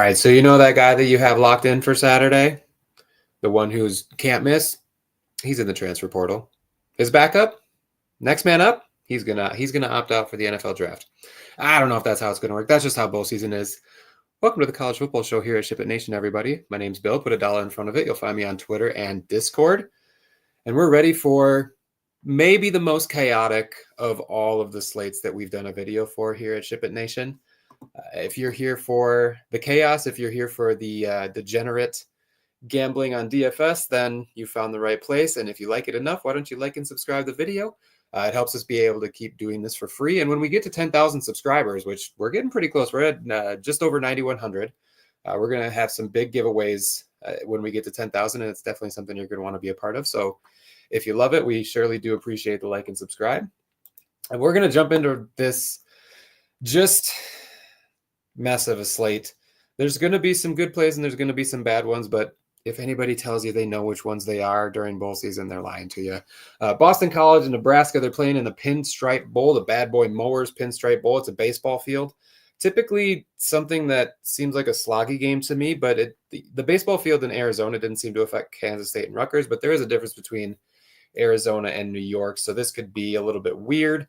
right, so you know that guy that you have locked in for Saturday? The one who's can't miss? He's in the transfer portal. His backup? Next man up? He's gonna opt out for the NFL draft. I don't know if that's how it's gonna work. That's just how bowl season is. Welcome to the College Football Show here at SHIPIT Nation, everybody. My name's Bill. Put $1 in front of it. You'll find me on Twitter and Discord. And we're ready for maybe the most chaotic of all of the slates that we've done a video for here at SHIPIT Nation. If you're here for the chaos, if you're here for the degenerate gambling on DFS, then you found the right place. And if you like it enough, why don't you like and subscribe the video? It helps us be able to keep doing this for free. And when we get to 10,000 subscribers, which we're getting pretty close, we're at just over 9,100. We're going to have some big giveaways when we get to 10,000, and it's definitely something you're going to want to be a part of. So if you love it, we surely do appreciate the like and subscribe. And we're going to jump into this just mess of a slate. There's going to be some good plays and there's going to be some bad ones, but if anybody tells you they know which ones they are during bowl season, they're lying to you. Boston College and Nebraska, they're playing in the Pinstripe Bowl, the Bad Boy Mowers Pinstripe Bowl. It's a baseball field. Typically something that seems like a sloggy game to me, but the baseball field in Arizona didn't seem to affect Kansas State and Rutgers, but there is a difference between Arizona and New York, so this could be a little bit weird.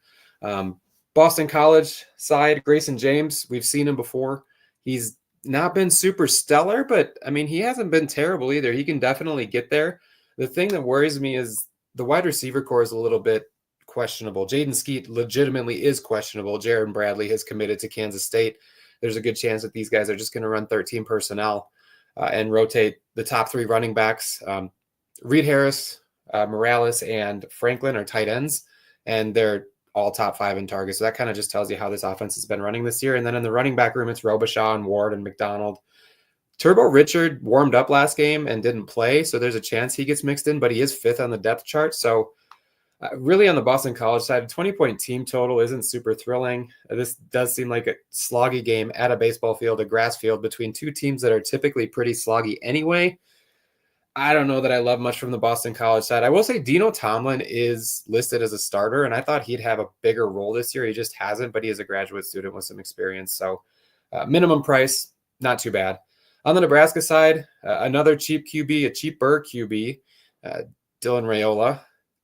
Boston College side, Grayson James, we've seen him before. He's not been super stellar, but I mean, he hasn't been terrible either. He can definitely get there. The thing that worries me is the wide receiver core is a little bit questionable. Jaden Skeet legitimately is questionable. Jaron Bradley has committed to Kansas State. There's a good chance that these guys are just going to run 13 personnel and rotate the top three running backs. Reed Harris, Morales, and Franklin are tight ends, and they're all top 5 in targets. So that kind of just tells you how this offense has been running this year. And then in the running back room, it's Robichaud and Ward and McDonald. Turbo Richard warmed up last game and didn't play, so there's a chance he gets mixed in, but he is 5th on the depth chart. So really on the Boston College side, a 20-point team total isn't super thrilling. This does seem like a sloggy game at a baseball field, a grass field, between two teams that are typically pretty sloggy anyway. I don't know that I love much from the Boston College side. I will say Dino Tomlin is listed as a starter, and I thought he'd have a bigger role this year. He just hasn't, but he is a graduate student with some experience. So minimum price, not too bad. On the Nebraska side, another cheap QB, a cheaper QB, Dylan Raiola.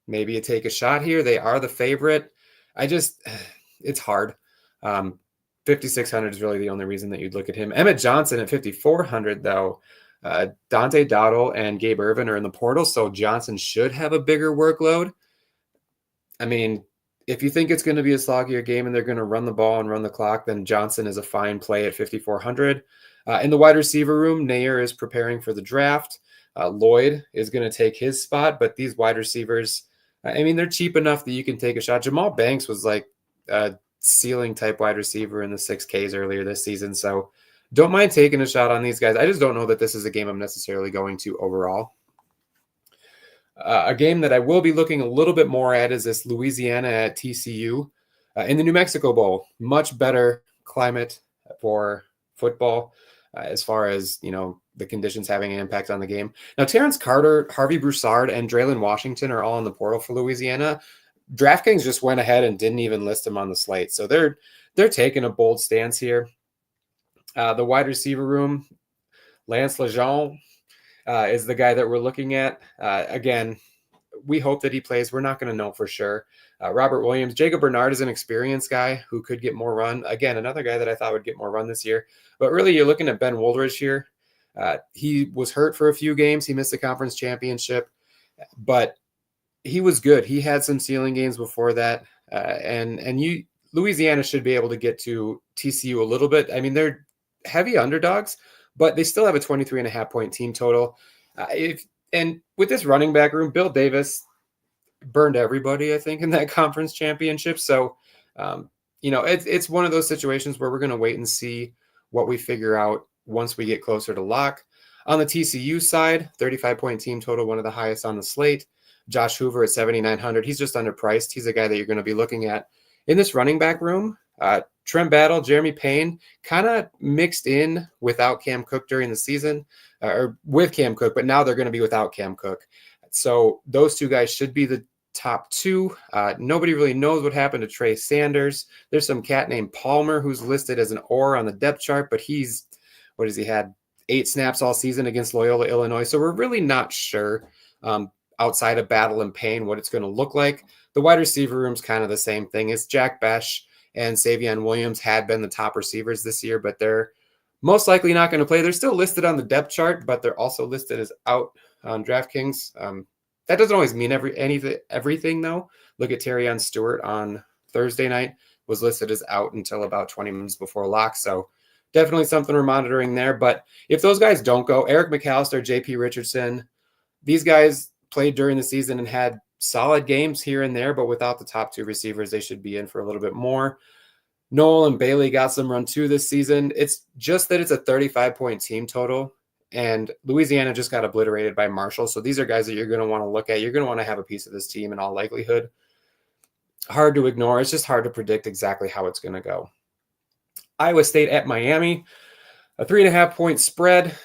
Maybe you take a shot here. They are the favorite. It's hard. 5,600 is really the only reason that you'd look at him. Emmett Johnson at 5,400, though. Dante Dowdle and Gabe Irvin are in the portal, so Johnson should have a bigger workload. I mean, if you think it's going to be a sloggier game and they're going to run the ball and run the clock, then Johnson is a fine play at 5,400. In the wide receiver room, Nair is preparing for the draft. Lloyd is going to take his spot, but these wide receivers, I mean, they're cheap enough that you can take a shot. Jamal Banks was like a ceiling type wide receiver in the 6Ks earlier this season, so don't mind taking a shot on these guys. I just don't know that this is a game I'm necessarily going to overall. A game that I will be looking a little bit more at is this Louisiana at TCU in the New Mexico Bowl. Much better climate for football as far as, you know, the conditions having an impact on the game. Now, Terrence Carter, Harvey Broussard, and Draylen Washington are all in the portal for Louisiana. DraftKings just went ahead and didn't even list them on the slate. So they're taking a bold stance here. The wide receiver room, Lance Lejeune is the guy that we're looking at. Again, we hope that he plays. We're not going to know for sure. Robert Williams, Jacob Bernard is an experienced guy who could get more run. Again, another guy that I thought would get more run this year. But really, you're looking at Ben Woldridge here. He was hurt for a few games. He missed the conference championship, but he was good. He had some ceiling games before that. Louisiana should be able to get to TCU a little bit. I mean, they're heavy underdogs, but they still have a 23.5-point team total. And with this running back room, Bill Davis burned everybody, I think, in that conference championship. So, it's one of those situations where we're going to wait and see what we figure out once we get closer to lock. On the TCU side, 35-point team total, one of the highest on the slate. Josh Hoover at 7,900. He's just underpriced. He's a guy that you're going to be looking at. In this running back room, Trent Battle, Jeremy Payne, kind of mixed in without Cam Cook during the season, or with Cam Cook, but now they're going to be without Cam Cook. So those two guys should be the top two. Nobody really knows what happened to Trey Sanders. There's some cat named Palmer who's listed as an OR on the depth chart, but he's What has he had? 8 snaps all season against Loyola, Illinois. So we're really not sure outside of Battle and Pain what it's going to look like. The wide receiver room's kind of the same thing. It's Jack Besh and Savion Williams had been the top receivers this year, but they're most likely not going to play. They're still listed on the depth chart, but they're also listed as out on DraftKings. That doesn't always mean everything, though. Look at Terrion Stewart on Thursday night, was listed as out until about 20 minutes before lock. So definitely something we're monitoring there. But if those guys don't go, Eric McAllister, JP Richardson, these guys played during the season and had solid games here and there, but without the top 2 receivers, they should be in for a little bit more. Noel and Bailey got some run too this season. It's just that it's a 35-point team total, and Louisiana just got obliterated by Marshall. So these are guys that you're going to want to look at. You're going to want to have a piece of this team in all likelihood. Hard to ignore. It's just hard to predict exactly how it's going to go. Iowa State at Miami, a 3.5-point spread.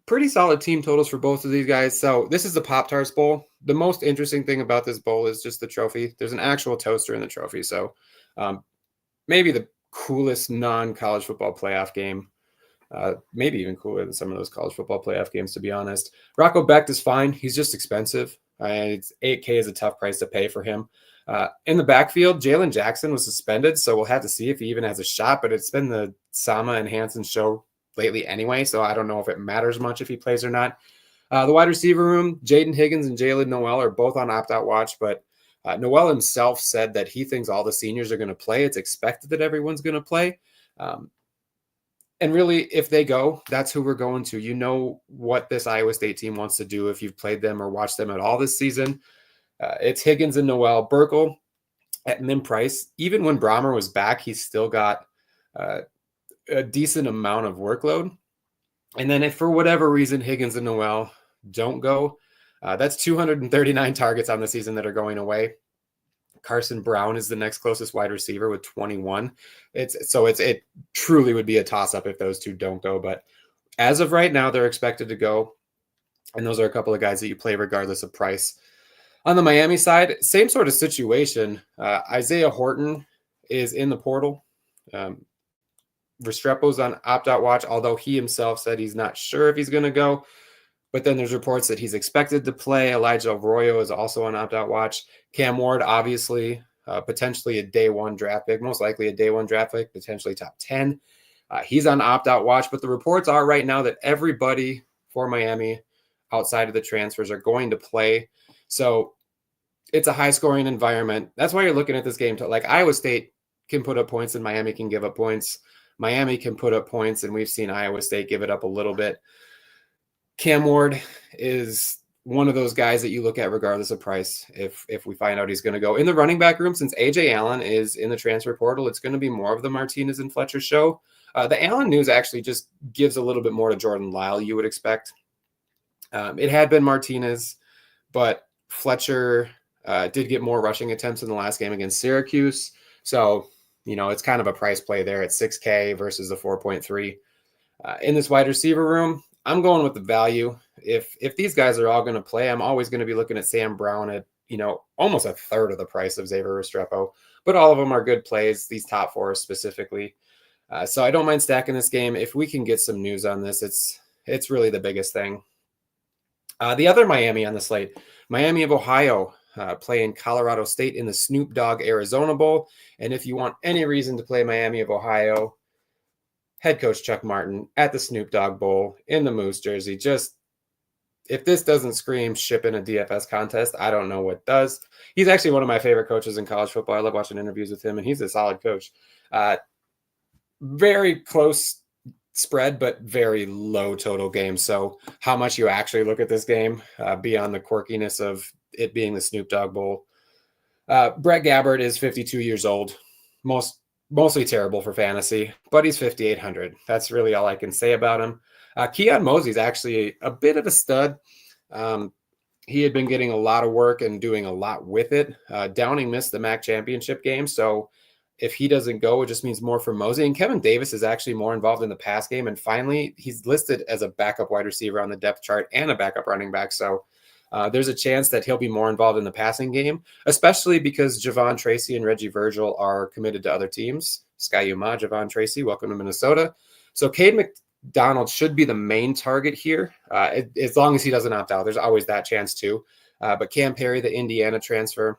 Pretty solid team totals for both of these guys. So this is the Pop-Tarts Bowl. The most interesting thing about this bowl is just the trophy. There's an actual toaster in the trophy. So maybe the coolest non-college football playoff game. Maybe even cooler than some of those college football playoff games, to be honest. Rocco Becht is fine. He's just expensive. It's $8K is a tough price to pay for him. In the backfield, Jalen Jackson was suspended, so we'll have to see if he even has a shot, but it's been the Sama and Hansen show lately anyway, so I don't know if it matters much if he plays or not. The wide receiver room, Jaden Higgins and Jalen Noel are both on opt-out watch, but Noel himself said that he thinks all the seniors are going to play. It's expected that everyone's going to play. And really, if they go, that's who we're going to. You know what this Iowa State team wants to do if you've played them or watched them at all this season. It's Higgins and Noel. Burkle at min price. Even when Brahmer was back, he's still got a decent amount of workload. And then if for whatever reason Higgins and Noel don't go, that's 239 targets on the season that are going away. Carson Brown is the next closest wide receiver with 21. It truly would be a toss-up if those two don't go. But as of right now, they're expected to go. And those are a couple of guys that you play regardless of price. On the Miami side, same sort of situation. Isaiah Horton is in the portal. Restrepo's on opt-out watch, although he himself said he's not sure if he's going to go. But then there's reports that he's expected to play. Elijah Arroyo is also on opt-out watch. Cam Ward, obviously, potentially a day 1 draft pick, most likely a day 1 draft pick, potentially top 10. He's on opt-out watch, but the reports are right now that everybody for Miami outside of the transfers are going to play. So it's a high-scoring environment. That's why you're looking at this game. Like Iowa State can put up points and Miami can give up points. Miami can put up points, and we've seen Iowa State give it up a little bit. Cam Ward is one of those guys that you look at regardless of price if we find out he's going to go. In the running back room, since A.J. Allen is in the transfer portal, it's going to be more of the Martinez and Fletcher show. The Allen news actually just gives a little bit more to Jordan Lyle, you would expect. It had been Martinez, but Fletcher did get more rushing attempts in the last game against Syracuse. So, it's kind of a price play there at $6K versus the 4.3. In this wide receiver room, I'm going with the value. If these guys are all going to play, I'm always going to be looking at Sam Brown at, almost a third of the price of Xavier Restrepo. But all of them are good plays, these top 4 specifically. So I don't mind stacking this game. If we can get some news on this, it's really the biggest thing. The other Miami on the slate, Miami of Ohio, playing Colorado State in the Snoop Dogg Arizona Bowl. And if you want any reason to play Miami of Ohio, head coach Chuck Martin at the Snoop Dogg Bowl in the Moose jersey. Just, if this doesn't scream ship in a DFS contest, I don't know what does. He's actually one of my favorite coaches in college football. I love watching interviews with him, and he's a solid coach. Very close spread, but very low total game. So how much you actually look at this game beyond the quirkiness of it being the Snoop Dogg Bowl. Brett Gabbert is 52 years old. Mostly terrible for fantasy, but he's 5,800. That's really all I can say about him. Keon Mosey's actually a bit of a stud. He had been getting a lot of work and doing a lot with it. Downing missed the MAC championship game, so if he doesn't go, it just means more for Mosey. And Kevin Davis is actually more involved in the pass game, and finally, he's listed as a backup wide receiver on the depth chart and a backup running back, so there's a chance that he'll be more involved in the passing game, especially because Javon Tracy and Reggie Virgil are committed to other teams. Sky Uma, Javon Tracy, welcome to Minnesota. So Cade Donald should be the main target here, as long as he doesn't opt out. There's always that chance too. But Cam Perry, the Indiana transfer,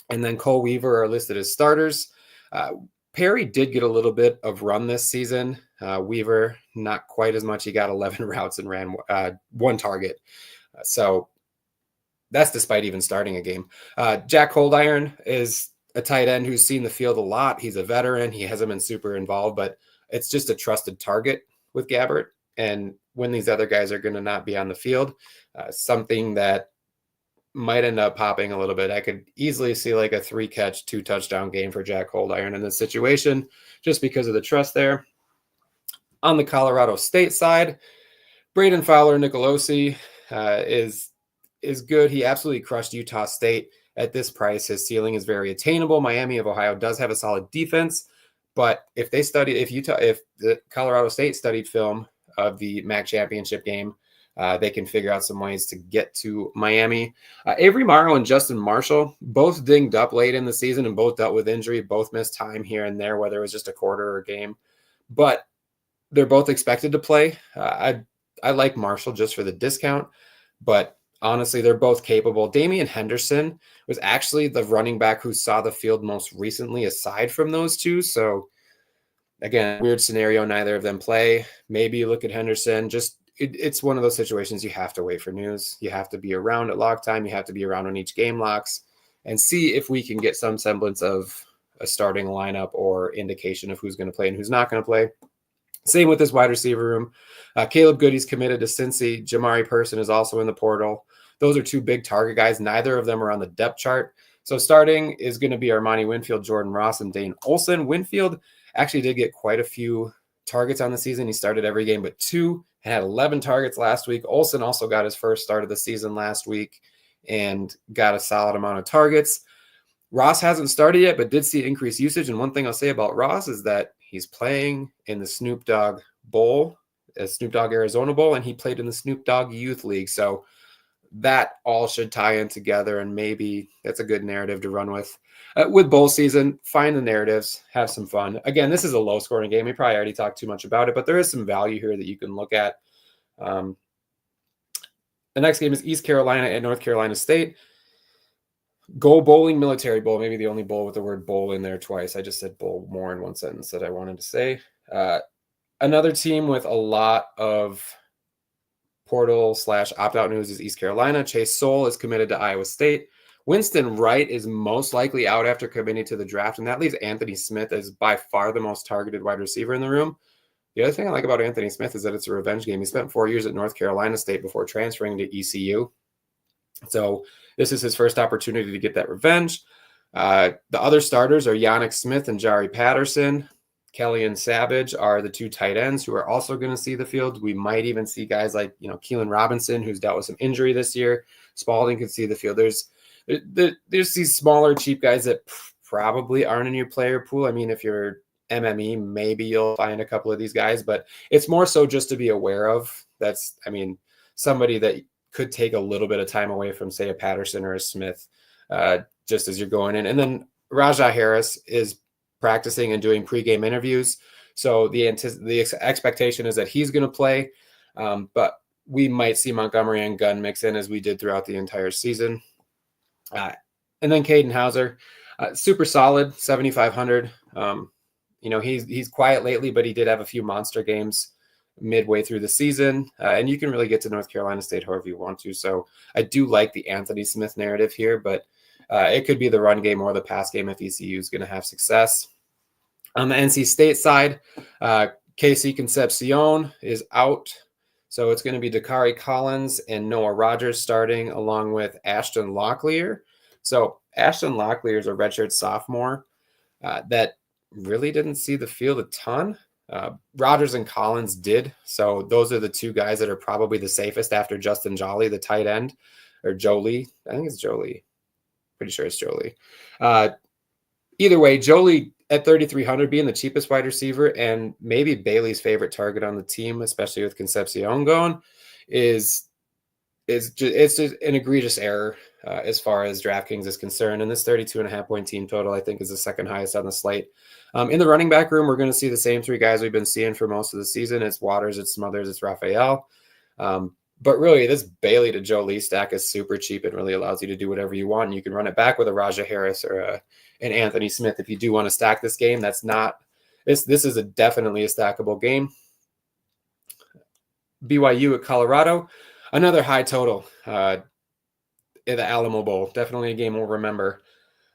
and then Cole Weaver are listed as starters. Perry did get a little bit of run this season. Weaver, not quite as much. He got 11 routes and ran one target. So that's despite even starting a game. Jack Holdiron is a tight end who's seen the field a lot. He's a veteran. He hasn't been super involved, but it's just a trusted target with Gabbert. And when these other guys are going to not be on the field, something that might end up popping a little bit. I could easily see like a 3-catch, 2-touchdown game for Jack Holdiron in this situation, just because of the trust there. On the Colorado State side, Braden Fowler Nicolosi is good. He absolutely crushed Utah State at this price. His ceiling is very attainable. Miami of Ohio does have a solid defense, but if the Colorado State studied film of the MAC championship game, they can figure out some ways to get to Miami. Avery Morrow and Justin Marshall, both dinged up late in the season and both dealt with injury, both missed time here and there, whether it was just a quarter or a game. But they're both expected to play. I like Marshall just for the discount, but honestly, they're both capable. Damian Henderson was actually the running back who saw the field most recently aside from those two. So again, weird scenario, neither of them play. Maybe you look at Henderson, it's one of those situations you have to wait for news. You have to be around at lock time. You have to be around when each game locks and see if we can get some semblance of a starting lineup or indication of who's going to play and who's not going to play. Same with this wide receiver room. Caleb Goody's committed to Cincy. Jamari Person is also in the portal. Those are two big target guys. Neither of them are on the depth chart. So starting is going to be Armani Winfield, Jordan Ross, and Dane Olson. Winfield actually did get quite a few targets on the season. He started every game but 2 and had 11 targets last week. Olson also got his first start of the season last week and got a solid amount of targets. Ross hasn't started yet, but did see increased usage. And one thing I'll say about Ross is that he's playing in the Snoop Dogg Bowl, Snoop Dogg Arizona Bowl, and he played in the Snoop Dogg Youth League. So that all should tie in together, and maybe that's a good narrative to run with. With bowl season, find the narratives, have some fun. Again, this is a low-scoring game. We probably already talked too much about it, but there is some value here that you can look at. The next game is East Carolina at North Carolina State. Go Bowling Military Bowl, maybe the only bowl with the word bowl in there twice. I just said bowl more in one sentence that I wanted to say. Another team with a lot of portal/opt-out news is East Carolina. Chase Soule is committed to Iowa State. Winston Wright is most likely out after committing to the draft, and that leaves Anthony Smith as by far the most targeted wide receiver in the room. The other thing I like about Anthony Smith is that it's a revenge game. He spent 4 years at North Carolina State before transferring to ECU. So this is his first opportunity to get that revenge. The other starters are Yannick Smith and Jari Patterson. Kelly and Savage are the two tight ends who are also going to see the field. We might even see guys like, Keelan Robinson, who's dealt with some injury this year. Spalding could see the field. There's these smaller, cheap guys that probably aren't in your player pool. I mean, if you're MME, maybe you'll find a couple of these guys, but it's more so just to be aware of. Somebody that could take a little bit of time away from, say, a Patterson or a Smith, just as you're going in. And then Rajah Harris is practicing and doing pregame interviews. So the expectation is that he's going to play, but we might see Montgomery and Gunn mix in as we did throughout the entire season. And then Caden Hauser, super solid, 7,500. He's quiet lately, but he did have a few monster games midway through the season, and you can really get to North Carolina State however you want to. So I do like the Anthony Smith narrative here, but it could be the run game or the pass game if ECU is going to have success. On the NC State side, Casey Concepcion is out. So it's going to be Dakari Collins and Noah Rogers starting along with Ashton Locklear. So Ashton Locklear is a redshirt sophomore that really didn't see the field a ton. Rogers and Collins did. So those are the two guys that are probably the safest after Justin Joly, the tight end, or Jolie. I think it's Jolie. Pretty sure it's Jolie. Either way, Jolie at 3,300 being the cheapest wide receiver and maybe Bailey's favorite target on the team, especially with Concepcion going, it's just an egregious error. as far as DraftKings is concerned. And this 32.5 point team total, I think, is the second highest on the slate. In the running back room, we're going to see the same three guys we've been seeing for most of the season. It's Waters, it's Smothers, it's Raphael. But really, this Bailey to Joe Lee stack is super cheap. It really allows you to do whatever you want. And you can run it back with a Rajah Harris or an Anthony Smith if you do want to stack this game. This is definitely a stackable game. BYU at Colorado, another high total in the Alamo Bowl. Definitely a game we'll remember.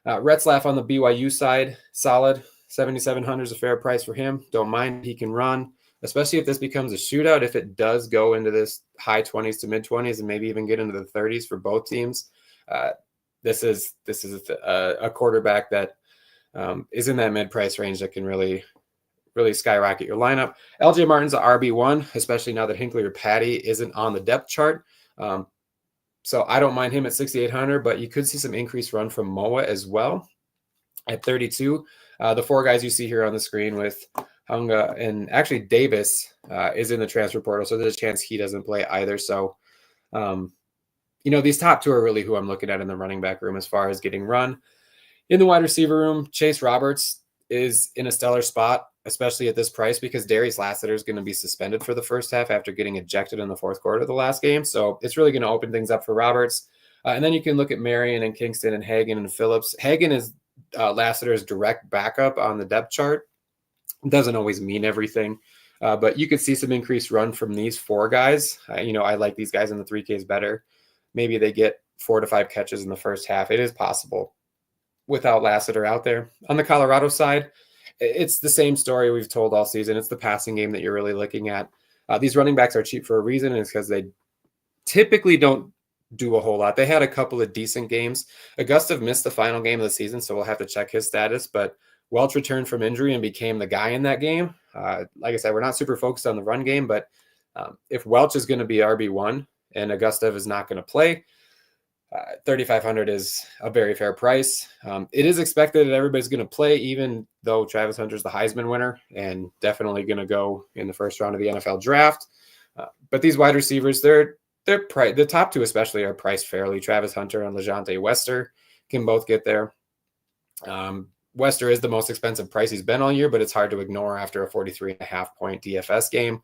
Retzlaff on the BYU side, solid. 7,700 is a fair price for him. Don't mind, he can run, especially if this becomes a shootout. If it does go into this high 20s to mid 20s and maybe even get into the 30s for both teams, this is a quarterback that is in that mid price range that can really skyrocket your lineup. LJ Martin's a RB1, especially now that Hinckley or Patty isn't on the depth chart. So I don't mind him at 6,800, but you could see some increased run from Moa as well at 32. The four guys you see here on the screen with Hunga and actually Davis is in the transfer portal, so there's a chance he doesn't play either. So, these top two are really who I'm looking at in the running back room as far as getting run. In the wide receiver room, Chase Roberts is in a stellar spot, especially at this price, because Darius Lassiter is going to be suspended for the first half after getting ejected in the fourth quarter of the last game. So it's really going to open things up for Roberts. And then you can look at Marion and Kingston and Hagan and Phillips. Hagan is Lassiter's direct backup on the depth chart. It doesn't always mean everything, but you could see some increased run from these four guys. I like these guys in the 3Ks better. Maybe they get 4 to 5 catches in the first half. It is possible without Lassiter out there. On the Colorado side, it's the same story we've told all season. It's the passing game that you're really looking at. These running backs are cheap for a reason, and it's because they typically don't do a whole lot. They had a couple of decent games. Augusta missed the final game of the season, so we'll have to check his status, but Welch returned from injury and became the guy in that game. Like I said, we're not super focused on the run game, but if Welch is going to be RB1 and Augusta is not going to play, 3,500 is a very fair price. It is expected that everybody's going to play, even though Travis Hunter's the Heisman winner and definitely going to go in the first round of the NFL draft. But these wide receivers, the top two especially are priced fairly. Travis Hunter and LeJontay Wester can both get there. Wester is the most expensive price he's been all year, but it's hard to ignore after a 43.5 point DFS game.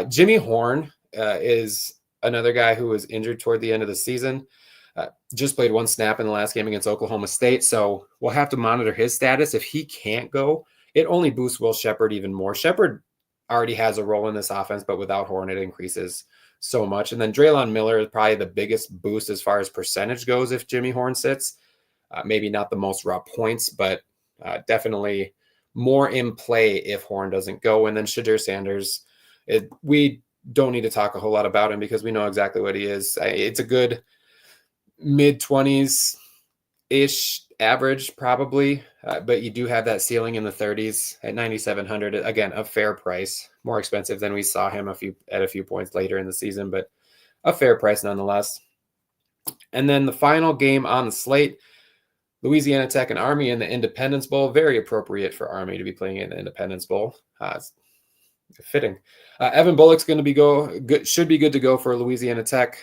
Jimmy Horn is another guy who was injured toward the end of the season. Just played one snap in the last game against Oklahoma State, so we'll have to monitor his status. If he can't go, it only boosts Will Shepherd even more. Shepherd already has a role in this offense, but without Horn, it increases so much. And then Draylon Miller is probably the biggest boost as far as percentage goes if Jimmy Horn sits. Maybe not the most raw points, but definitely more in play if Horn doesn't go. And then Shadir Sanders, we don't need to talk a whole lot about him because we know exactly what he is. It's a good mid-20s-ish average probably, but you do have that ceiling in the 30s at 9,700. Again, a fair price, more expensive than we saw him at a few points later in the season, but a fair price nonetheless. And then the final game on the slate, Louisiana Tech and Army in the Independence Bowl. Very appropriate for Army to be playing in the Independence Bowl. It's fitting. Evan Bullock's going to be should be good to go for Louisiana Tech.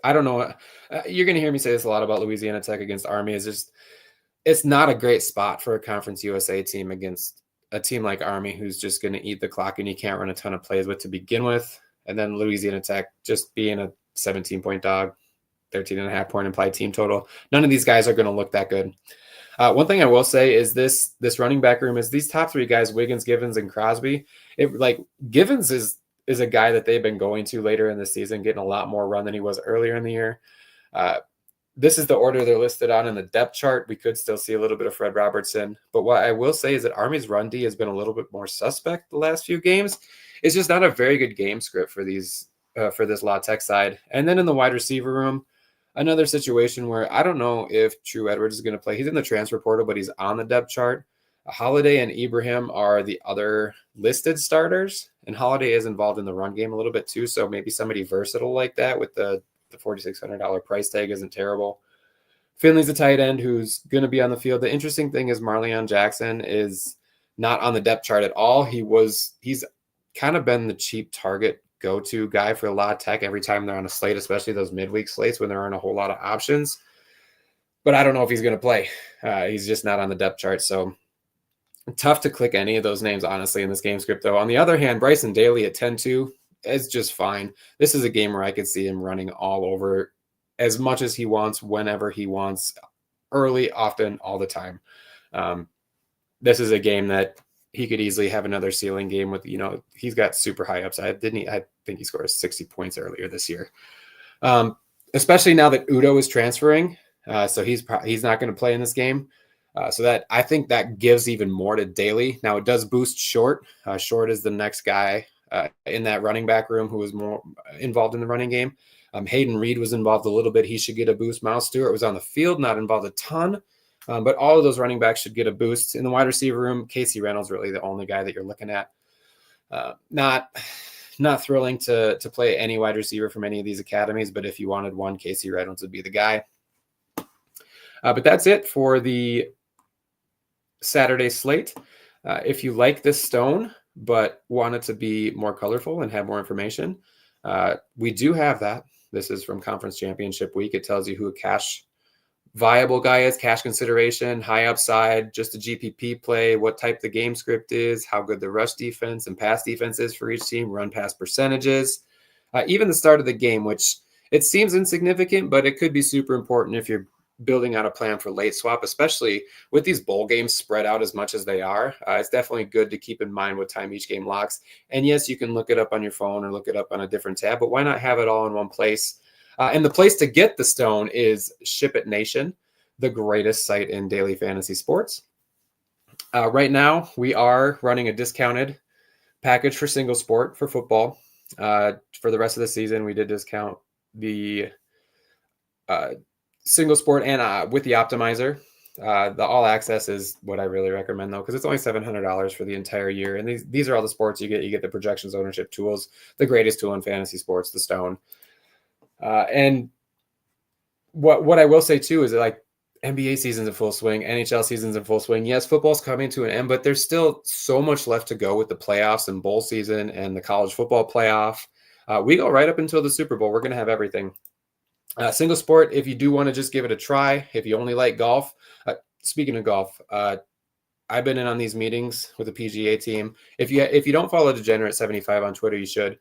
I don't know. You're going to hear me say this a lot about Louisiana Tech against Army. It's not a great spot for a Conference USA team against a team like Army who's just going to eat the clock and you can't run a ton of plays with to begin with. And then Louisiana Tech just being a 17-point dog, 13.5 point implied team total. None of these guys are going to look that good. One thing I will say is this running back room is these top three guys, Wiggins, Givens, and Crosby. Givens is a guy that they've been going to later in the season, getting a lot more run than he was earlier in the year. This is the order they're listed on in the depth chart. We could still see a little bit of Fred Robertson. But what I will say is that Army's run D has been a little bit more suspect the last few games. It's just not a very good game script for this La Tech side. And then in the wide receiver room, another situation where I don't know if True Edwards is going to play. He's in the transfer portal, but he's on the depth chart. Holiday and Ibrahim are the other listed starters, and Holiday is involved in the run game a little bit too, so maybe somebody versatile like that with the $4,600 price tag isn't terrible. Finley's a tight end who's going to be on the field. The interesting thing is Marleon Jackson is not on the depth chart at all. He's kind of been the cheap target go-to guy for La Tech every time they're on a slate, especially those midweek slates when there aren't a whole lot of options. But I don't know if he's going to play. He's just not on the depth chart. So tough to click any of those names, honestly, in this game script, though. On the other hand, Bryson Daly at 10-2 is just fine. This is a game where I could see him running all over as much as he wants, whenever he wants, early, often, all the time. This is a game that he could easily have another ceiling game with, he's got super high upside, didn't he? I think he scored 60 points earlier this year. Especially now that Udo is transferring. So he's not going to play in this game. So that I think that gives even more to Daly. Now it does boost Short. Short is the next guy in that running back room who was more involved in the running game. Hayden Reed was involved a little bit. He should get a boost. Miles Stewart was on the field, not involved a ton. But all of those running backs should get a boost. In the wide receiver room, Casey Reynolds really the only guy that you're looking at. Not thrilling to play any wide receiver from any of these academies, but if you wanted one, Casey Reynolds would be the guy. But that's it for the Saturday slate. If you like this stone but want it to be more colorful and have more information, we do have that. This is from Conference Championship Week. It tells you who a cash viable guy is, cash consideration, high upside, just a GPP play, what type the game script is, how good the rush defense and pass defense is for each team, run pass percentages, even the start of the game, which it seems insignificant, but it could be super important if you're building out a plan for late swap, especially with these bowl games spread out as much as they are. It's definitely good to keep in mind what time each game locks. And yes, you can look it up on your phone or look it up on a different tab, but why not have it all in one place? And the place to get the stone is SHIPIT Nation, the greatest site in daily fantasy sports. Right now, we are running a discounted package for single sport for football. For the rest of the season, we did discount the single sport and with the optimizer. The all access is what I really recommend, though, because it's only $700 for the entire year. And these are all the sports you get. You get the projections ownership tools, the greatest tool in fantasy sports, the stone. And what I will say too is that, like, NBA season's in full swing, NHL season's in full swing. Yes, football's coming to an end, but there's still so much left to go with the playoffs and bowl season and the college football playoff. We go right up until the Super Bowl. We're going to have everything. Single sport, if you do want to just give it a try, if you only like golf. Speaking of golf, I've been in on these meetings with the PGA team. If you don't follow Degenerate75 on Twitter, you should.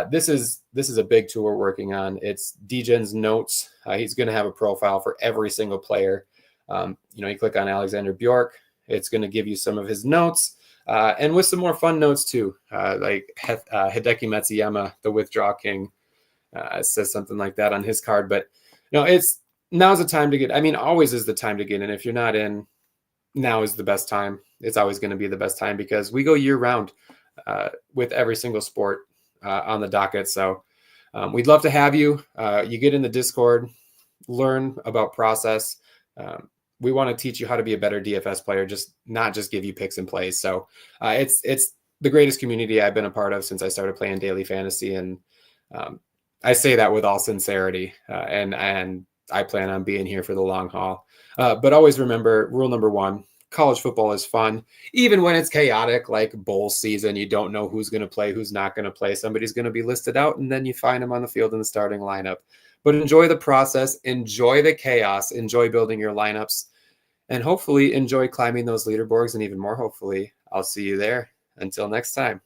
This is a big tool we're working on. It's DGen's notes. He's going to have a profile for every single player. You click on Alexander Bjork. It's going to give you some of his notes and with some more fun notes too. Like Hideki Matsuyama, the withdraw king, says something like that on his card. But now's the time to get. I mean, always is the time to get in. If you're not in, now is the best time. It's always going to be the best time because we go year round with every single sport on the docket. So we'd love to have you. You get in the Discord, learn about process. We want to teach you how to be a better DFS player, not just give you picks and plays. So it's the greatest community I've been a part of since I started playing daily fantasy. And I say that with all sincerity. And I plan on being here for the long haul. But always remember, rule number one, college football is fun. Even when it's chaotic, like bowl season, you don't know who's going to play, who's not going to play. Somebody's going to be listed out, and then you find them on the field in the starting lineup. But enjoy the process, enjoy the chaos, enjoy building your lineups, and hopefully enjoy climbing those leaderboards. And even more, hopefully, I'll see you there. Until next time.